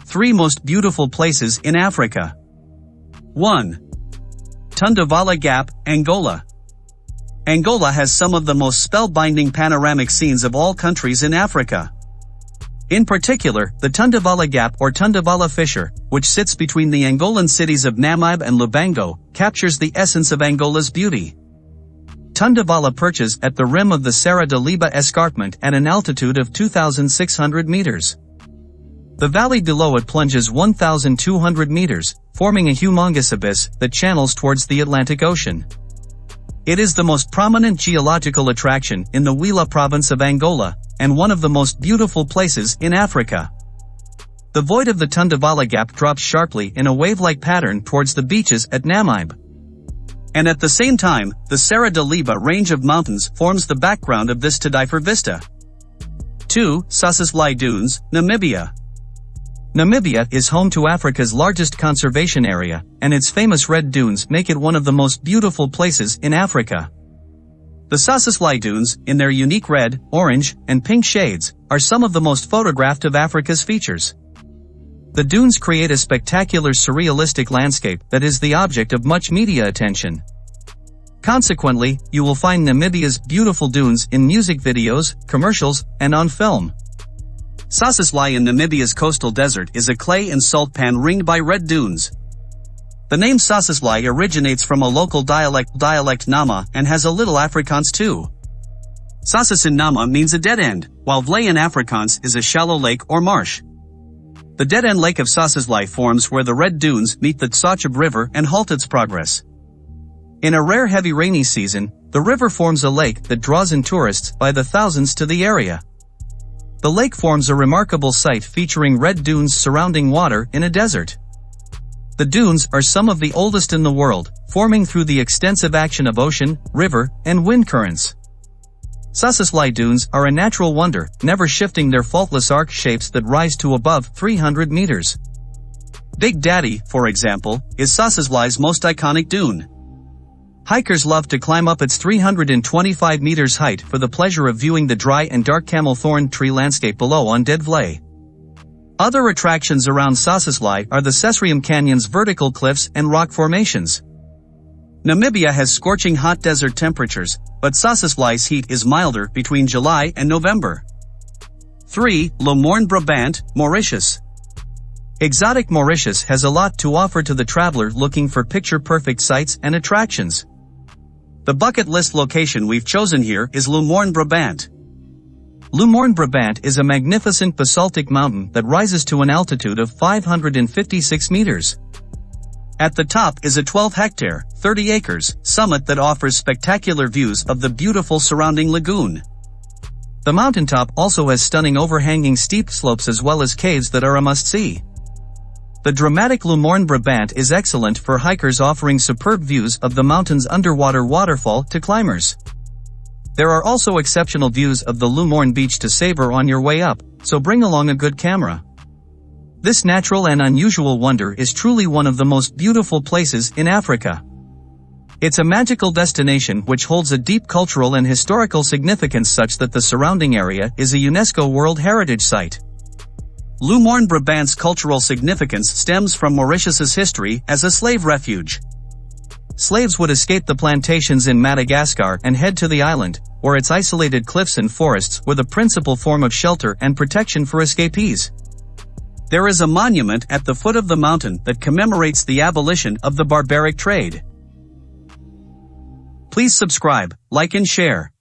3 most beautiful places in Africa. 1. Tandavala Gap, Angola. Angola has some of the most spellbinding panoramic scenes of all countries in Africa. In particular, the Tandavala Gap or Tandavala Fissure, which sits between the Angolan cities of Namibe and Lubango, captures the essence of Angola's beauty. Tandavala perches at the rim of the Serra de Liba escarpment at an altitude of 2,600 meters. The valley below it plunges 1,200 meters, forming a humongous abyss that channels towards the Atlantic Ocean. It is the most prominent geological attraction in the Huila province of Angola, and one of the most beautiful places in Africa. The void of the Tandavala Gap drops sharply in a wave-like pattern towards the beaches at Namibe. And at the same time, the Serra de Liba range of mountains forms the background of this to-die-for vista. 2. Sassafly Dunes, Namibia. Namibia is home to Africa's largest conservation area, and its famous red dunes make it one of the most beautiful places in Africa. The Sassafly Dunes, in their unique red, orange, and pink shades, are some of the most photographed of Africa's features. The dunes create a spectacular surrealistic landscape that is the object of much media attention. Consequently, you will find Namibia's beautiful dunes in music videos, commercials, and on film. Sassafly in Namibia's coastal desert is a clay and salt pan ringed by red dunes. The name Sassafly originates from a local dialect Nama, and has a little Afrikaans too. Sassas in Nama means a dead end, while Vlei in Afrikaans is a shallow lake or marsh. The dead-end lake of Sassafly forms where the red dunes meet the Tsachab River and halt its progress. In a rare heavy rainy season, the river forms a lake that draws in tourists by the thousands to the area. The lake forms a remarkable sight featuring red dunes surrounding water in a desert. The dunes are some of the oldest in the world, forming through the extensive action of ocean, river, and wind currents. Sassafly Dunes are a natural wonder, never shifting their faultless arc shapes that rise to above 300 meters. Big Daddy, for example, is Sassafly's most iconic dune. Hikers love to climb up its 325 meters height for the pleasure of viewing the dry and dark camel thorn tree landscape below on Dead Vlei. Other attractions around Sassafly are the Sesrium Canyon's vertical cliffs and rock formations. Namibia has scorching hot desert temperatures, but Sassafly's heat is milder between July and November. 3. Lumorn Brabant, Mauritius. Exotic Mauritius has a lot to offer to the traveler looking for picture-perfect sights and attractions. The bucket list location we've chosen here is Lumorn Brabant. Lumorn Brabant is a magnificent basaltic mountain that rises to an altitude of 556 meters. At the top is a 12-hectare, 30 acres, summit that offers spectacular views of the beautiful surrounding lagoon. The mountaintop also has stunning overhanging steep slopes as well as caves that are a must-see. The dramatic Lumorn Brabant is excellent for hikers offering superb views of the mountain's underwater waterfall to climbers. There are also exceptional views of the Lumorn beach to savor on your way up, so bring along a good camera. This natural and unusual wonder is truly one of the most beautiful places in Africa. It's a magical destination which holds a deep cultural and historical significance such that the surrounding area is a UNESCO World Heritage Site. Lumorn Brabant's cultural significance stems from Mauritius's history as a slave refuge. Slaves would escape the plantations in Madagascar and head to the island, where its isolated cliffs and forests were the principal form of shelter and protection for escapees. There is a monument at the foot of the mountain that commemorates the abolition of the barbaric trade. Please subscribe, like and share.